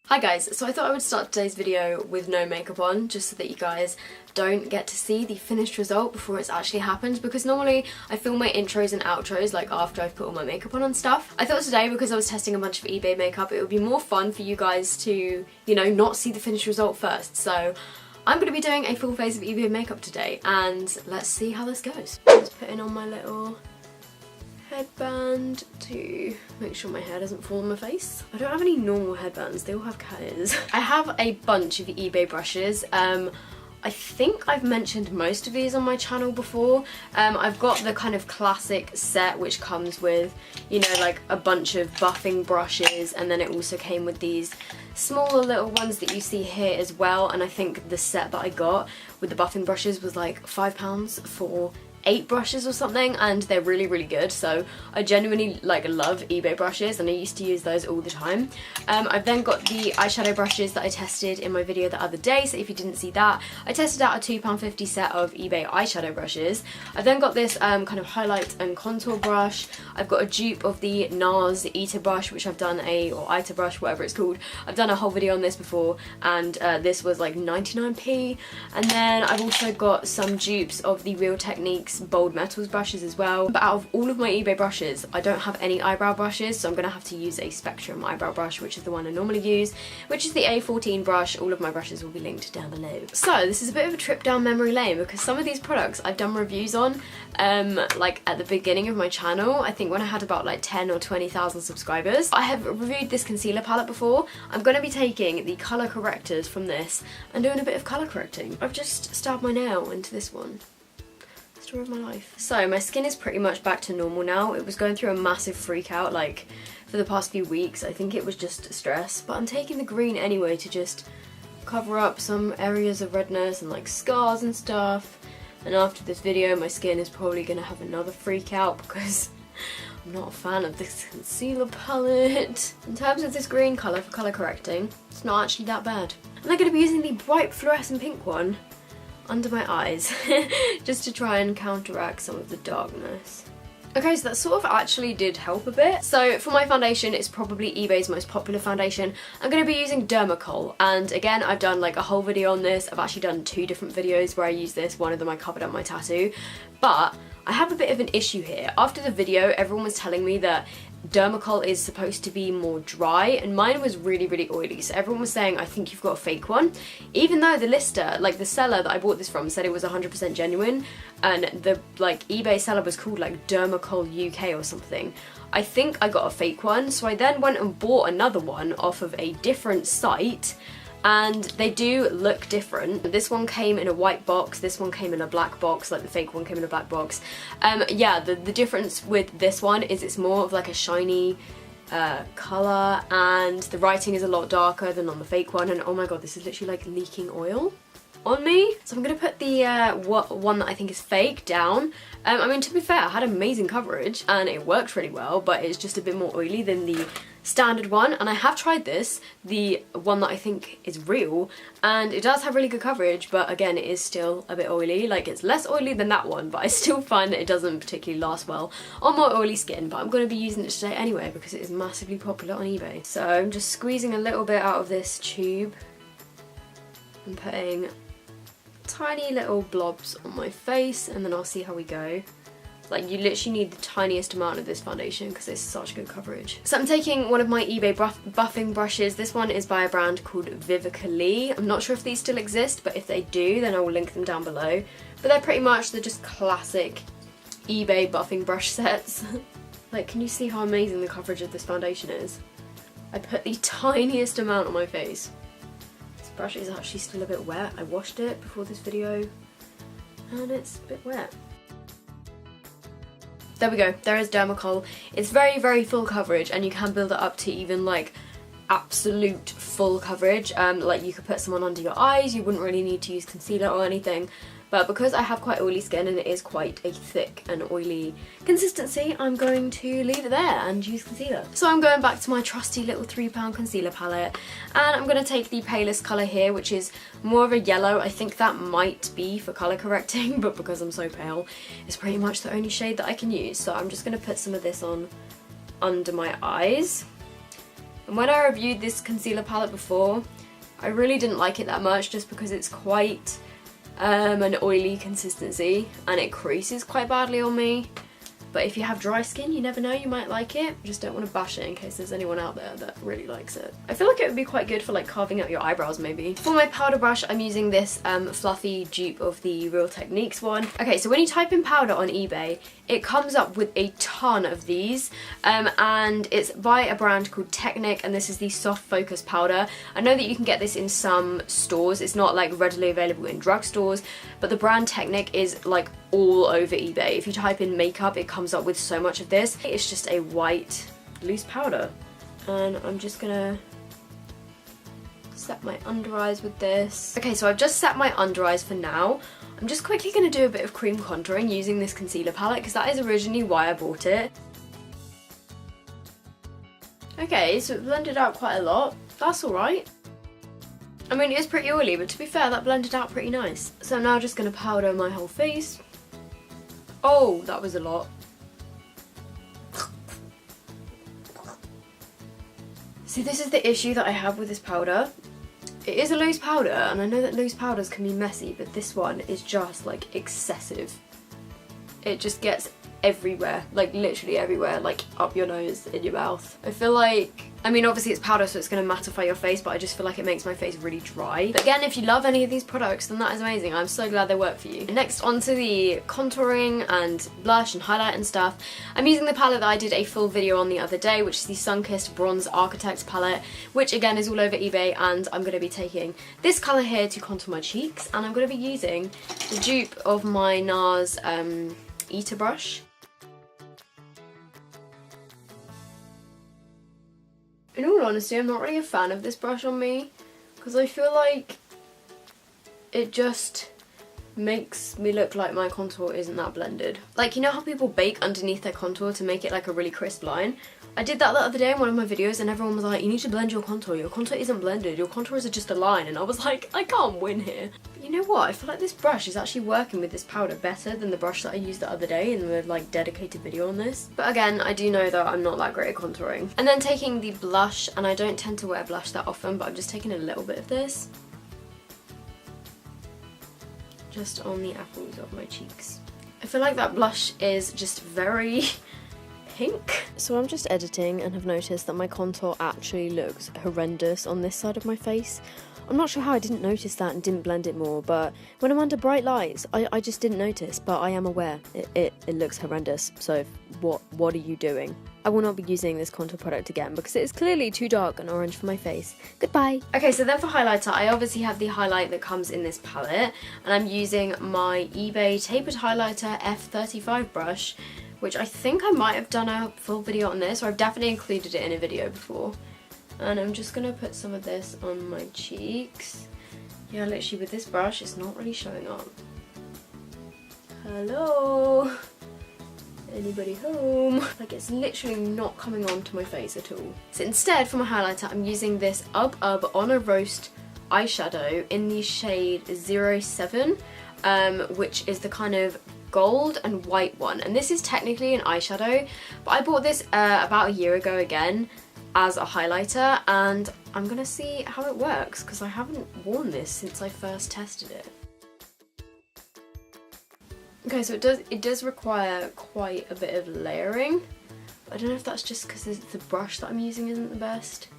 Hi guys, so I thought I would start today's video with no makeup on, just so that you guys don't get to see the finished result before it's actually happened, because normally I film my intros and outros like after I've put all my makeup on and stuff. I thought today, because I was testing a bunch of eBay makeup, it would be more fun for you guys to, you know, not see the finished result first. So I'm going to be doing a full face of eBay makeup today, and let's see how this goes. Just putting on my little headband to make sure my hair doesn't fall on my face. I don't have any normal headbands, they all have cat ears. I have a bunch of eBay brushes. I think I've mentioned most of these on my channel before. I've got the kind of classic set which comes with, you know, like a bunch of buffing brushes, and then it also came with these smaller little ones that you see here as well. And I think the set that I got with the buffing brushes was like £5 for 8 brushes or something, and they're really good. So I genuinely love eBay brushes, and I used to use those all the time. I've then got the eyeshadow brushes that I tested in my video the other day, so if you didn't see that, I tested out a £2.50 set of eBay eyeshadow brushes. I've then got this kind of highlight and contour brush. I've got a dupe of the NARS Eater brush, which I've done or Eater brush, whatever it's called. I've done a whole video on this before, and this was like 99p. And then I've also got some dupes of the Real Techniques Bold Metals brushes as well. But out of all of my eBay brushes, I don't have any eyebrow brushes, so I'm gonna have to use a Spectrum eyebrow brush, which is the one I normally use, which is the A14 brush. All of my brushes will be linked down below. So this is a bit of a trip down memory lane, because some of these products I've done reviews on like at the beginning of my channel. I think when I had about like 10 or 20,000 subscribers. I have reviewed this concealer palette before. I'm going to be taking the colour correctors from this and doing a bit of colour correcting. I've just stabbed my nail into this one. Story of my life. So my skin is pretty much back to normal now. It was going through a massive freak out like for the past few weeks. I think it was just stress, but I'm taking the green anyway to just cover up some areas of redness and like scars and stuff. And after this video my skin is probably gonna have another freak out because I'm not a fan of this concealer palette. In terms of this green colour for colour correcting, it's not actually that bad. And I'm going to be using the bright fluorescent pink one under my eyes just to try and counteract some of the darkness. Okay, so that sort of actually did help a bit. So for my foundation, it's probably eBay's most popular foundation. I'm going to be using Dermacol, and again I've done like a whole video on this. I've actually done 2 different videos where I use this. One of them I covered up my tattoo, but I have a bit of an issue here. After the video, everyone was telling me that Dermacol is supposed to be more dry, and mine was really oily, so everyone was saying I think you've got a fake one, even though the lister, like the seller that I bought this from, said it was 100% genuine, and the like eBay seller was called like Dermacol UK or something. I think I got a fake one, so I then went and bought another one off of a different site, and they do look different. This one came in a white box, this one came in a black box, like the fake one came in a black box. Yeah, the difference with this one is it's more of like a shiny colour, and the writing is a lot darker than on the fake one, and oh my god, this is literally like leaking oil on me. So I'm going to put the one that I think is fake down. I mean, to be fair, I had amazing coverage and it worked really well, but it's just a bit more oily than the standard one. And I have tried this, the one that I think is real, and it does have really good coverage, but again, it is still a bit oily. Like, it's less oily than that one, but I still find that it doesn't particularly last well on my oily skin. But I'm going to be using it today anyway because it is massively popular on eBay. So I'm just squeezing a little bit out of this tube and putting tiny little blobs on my face, and then I'll see how we go. Like, you literally need the tiniest amount of this foundation because it's such good coverage. So I'm taking one of my eBay buffing brushes. This one is by a brand called Vivica Lee. I'm not sure if these still exist, but if they do, then I will link them down below. But they're just classic eBay buffing brush sets. Like, can you see how amazing the coverage of this foundation is? I put the tiniest amount on my face. Brush is actually still a bit wet. I washed it before this video and it's a bit wet. There we go, there is Dermacol. It's very full coverage, and you can build it up to even like absolute full coverage. Like, you could put someone under your eyes, you wouldn't really need to use concealer or anything. But because I have quite oily skin and it is quite a thick and oily consistency, I'm going to leave it there and use concealer. So I'm going back to my trusty little £3 concealer palette, and I'm going to take the palest colour here, which is more of a yellow. I think that might be for colour correcting, but because I'm so pale, it's pretty much the only shade that I can use. So I'm just going to put some of this on under my eyes. And when I reviewed this concealer palette before, I really didn't like it that much just because it's quite an oily consistency and it creases quite badly on me. But if you have dry skin, you never know, you might like it. I just don't want to bash it in case there's anyone out there that really likes it. I feel like it would be quite good for like carving out your eyebrows maybe. For my powder brush, I'm using this fluffy dupe of the Real Techniques one. Okay, so when you type in powder on eBay, it comes up with a ton of these and it's by a brand called Technic, and this is the Soft Focus Powder. I know that you can get this in some stores. It's not like readily available in drugstores, but the brand Technic is like all over eBay. If you type in makeup, it comes up with so much of this. It's just a white loose powder, and I'm just gonna set my under eyes with this. Okay, so I've just set my under eyes for now. I'm just quickly going to do a bit of cream contouring using this concealer palette because that is originally why I bought it. Okay, so it blended out quite a lot. That's alright. I mean, it is pretty oily, but to be fair, that blended out pretty nice. So I'm now just going to powder my whole face. Oh, that was a lot. See, this is the issue that I have with this powder. It is a loose powder, and I know that loose powders can be messy, but this one is just like excessive. It just gets everywhere, like literally everywhere, like up your nose, in your mouth. I feel like, I mean obviously it's powder so it's going to mattify your face, but I just feel like it makes my face really dry. But again, if you love any of these products, then that is amazing. I'm so glad they work for you. Next, onto the contouring and blush and highlight and stuff. I'm using the palette that I did a full video on the other day, which is the Sunkissed Bronze Architect palette, which again is all over eBay, and I'm going to be taking this colour here to contour my cheeks, and I'm going to be using the dupe of my NARS Eater brush. In all honesty, I'm not really a fan of this brush on me because I feel like it just makes me look like my contour isn't that blended. Like, you know how people bake underneath their contour to make it like a really crisp line? I did that the other day in one of my videos and everyone was like, you need to blend your contour isn't blended, your contour is just a line, and I was like, I can't win here. But you know what, I feel like this brush is actually working with this powder better than the brush that I used the other day in the like dedicated video on this. But again, I do know that I'm not that great at contouring. And then taking the blush, and I don't tend to wear blush that often, but I'm just taking a little bit of this. Just on the apples of my cheeks. I feel like that blush is just very pink. So I'm just editing and have noticed that my contour actually looks horrendous on this side of my face. I'm not sure how I didn't notice that and didn't blend it more, but when I'm under bright lights, I just didn't notice, but I am aware. It looks horrendous, so what are you doing? I will not be using this contour product again because it is clearly too dark and orange for my face. Goodbye! Okay, so then for highlighter, I obviously have the highlight that comes in this palette, and I'm using my eBay Tapered Highlighter F35 brush, which I think I might have done a full video on this, or I've definitely included it in a video before. And I'm just going to put some of this on my cheeks. Yeah, literally with this brush, it's not really showing up. Hello? Anybody home? Like, it's literally not coming onto my face at all. So instead, for my highlighter, I'm using this Ub On a Roast eyeshadow in the shade 07, which is the kind of gold and white one. And this is technically an eyeshadow, but I bought this about a year ago again as a highlighter, and I'm gonna see how it works because I haven't worn this since I first tested it. Okay, so it does require quite a bit of layering. I don't know if that's just because the brush that I'm using isn't the best,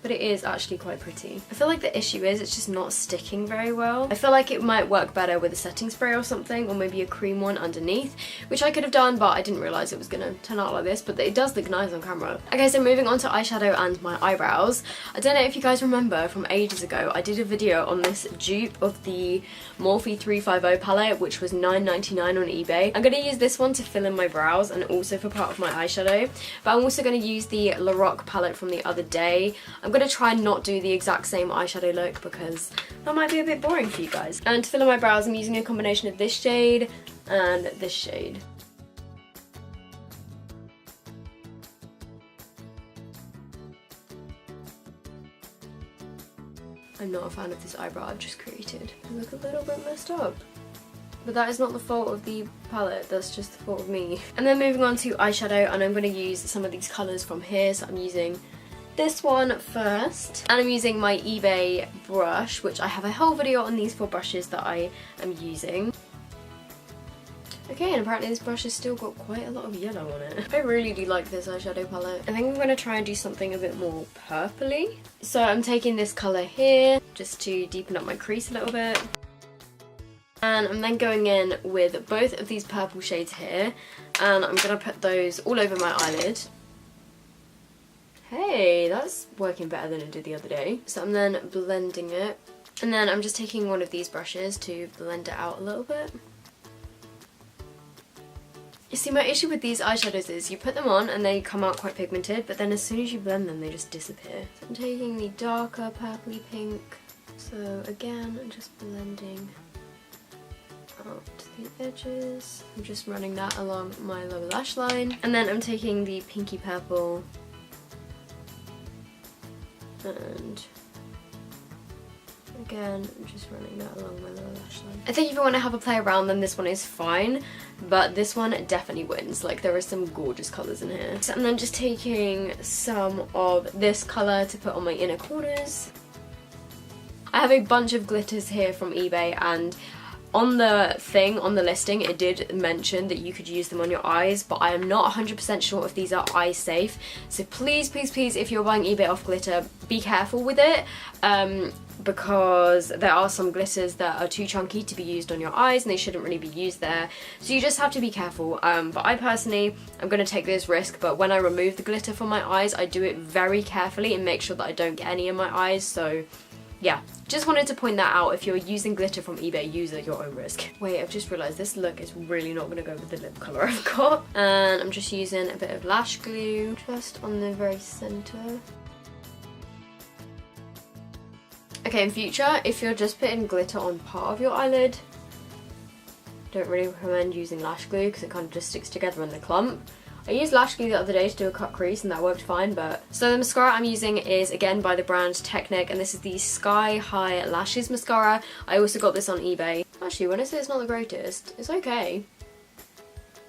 but it is actually quite pretty. I feel like the issue is it's just not sticking very well. I feel like it might work better with a setting spray or something, or maybe a cream one underneath, which I could have done, but I didn't realise it was gonna turn out like this, but it does look nice on camera. Okay, so moving on to eyeshadow and my eyebrows. I don't know if you guys remember from ages ago, I did a video on this dupe of the Morphe 350 palette, which was $9.99 on eBay. I'm gonna use this one to fill in my brows and also for part of my eyeshadow, but I'm also gonna use the Lorac palette from the other day. I'm gonna try and not do the exact same eyeshadow look because that might be a bit boring for you guys. And to fill in my brows, I'm using a combination of this shade and this shade. I'm not a fan of this eyebrow I've just created. I look a little bit messed up. But that is not the fault of the palette, that's just the fault of me. And then moving on to eyeshadow, and I'm going to use some of these colours from here. So I'm using this one first, and I'm using my eBay brush, which I have a whole video on these 4 brushes that I am using. Okay, and apparently this brush has still got quite a lot of yellow on it. I really do like this eyeshadow palette. I think I'm going to try and do something a bit more purpley. So I'm taking this colour here just to deepen up my crease a little bit. And I'm then going in with both of these purple shades here, and I'm going to put those all over my eyelid. Hey, that's working better than it did the other day. So I'm then blending it, and then I'm just taking one of these brushes to blend it out a little bit. You see, my issue with these eyeshadows is you put them on and they come out quite pigmented, but then as soon as you blend them they just disappear. So I'm taking the darker purpley pink, so again I'm just blending out the edges. I'm just running that along my lower lash line, and then I'm taking the pinky purple and again I'm just running that along my lower lash line. I think if you want to have a play around then this one is fine, but this one definitely wins. Like, there are some gorgeous colours in here. So I'm then just taking some of this colour to put on my inner corners. I have a bunch of glitters here from eBay, and on the thing, on the listing, it did mention that you could use them on your eyes, but I am not 100% sure if these are eye safe. So please, please, please, if you're buying eBay off glitter, be careful with it, because there are some glitters that are too chunky to be used on your eyes and they shouldn't really be used there. So you just have to be careful. But I personally, I'm going to take this risk, but when I remove the glitter from my eyes, I do it very carefully and make sure that I don't get any in my eyes. So yeah, just wanted to point that out. If you're using glitter from eBay, use it at your own risk. Wait, I've just realised this look is really not going to go with the lip colour I've got. And I'm just using a bit of lash glue just on the very centre. Okay, in future, if you're just putting glitter on part of your eyelid, don't really recommend using lash glue because it kind of just sticks together in the clump. I used lash glue the other day to do a cut crease and that worked fine, but... So the mascara I'm using is, again, by the brand Technic, and this is the Sky High Lashes Mascara. I also got this on eBay. Actually, when I say it's not the greatest, it's okay.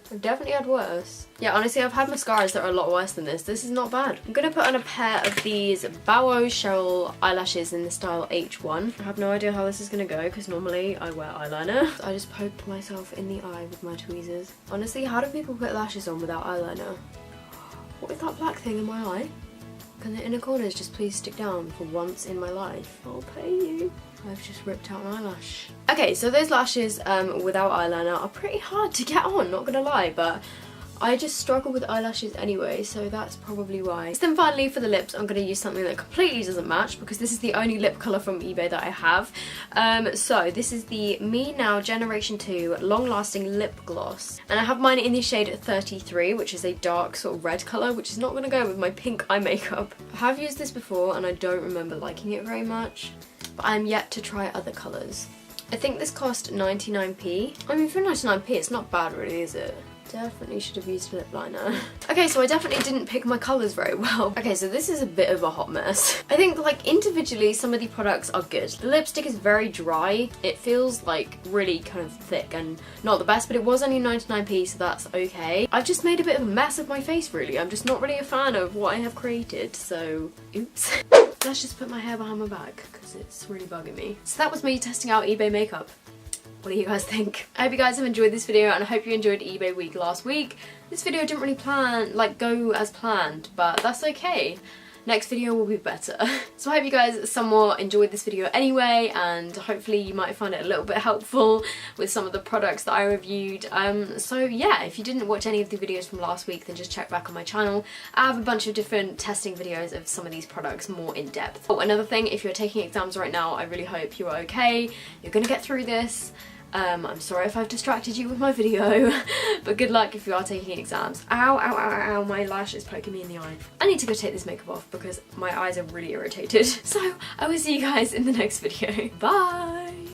I've definitely had worse. Yeah, honestly, I've had mascaras that are a lot worse than this. This is not bad. I'm going to put on a pair of these Bow Cheryl eyelashes in the style H1. I have no idea how this is going to go because normally I wear eyeliner. I just poked myself in the eye with my tweezers. Honestly, how do people put lashes on without eyeliner? What is that black thing in my eye? Can the inner corners just please stick down for once in my life? I'll pay you. I've just ripped out an eyelash. Okay, so those lashes without eyeliner are pretty hard to get on, not gonna lie, but I just struggle with eyelashes anyway, so that's probably why. So then finally for the lips, I'm going to use something that completely doesn't match because this is the only lip colour from eBay that I have. So this is the Me Now Generation 2 Long Lasting Lip Gloss. And I have mine in the shade 33, which is a dark sort of red colour, which is not going to go with my pink eye makeup. I have used this before and I don't remember liking it very much, but I'm yet to try other colours. I think this cost 99p. I mean, for 99p it's not bad really, is it? Definitely should have used a lip liner. Okay, so I definitely didn't pick my colours very well. Okay, so this is a bit of a hot mess. I think like individually some of the products are good. The lipstick is very dry. It feels like really kind of thick and not the best, but it was only 99p, so that's okay. I've just made a bit of a mess of my face really. I'm just not really a fan of what I have created, so oops. Let's just put my hair behind my back because it's really bugging me. So that was me testing out eBay makeup. What do you guys think? I hope you guys have enjoyed this video and I hope you enjoyed eBay week last week. This video didn't really go as planned, but that's okay. Next video will be better. So I hope you guys somewhat enjoyed this video anyway, and hopefully you might find it a little bit helpful with some of the products that I reviewed. So yeah, if you didn't watch any of the videos from last week, then just check back on my channel. I have a bunch of different testing videos of some of these products more in depth. Oh, another thing, if you're taking exams right now, I really hope you're okay. You're gonna get through this. I'm sorry if I've distracted you with my video, but good luck if you are taking exams. Ow, ow, ow, ow, my lash is poking me in the eye. I need to go take this makeup off because my eyes are really irritated. So I will see you guys in the next video. Bye!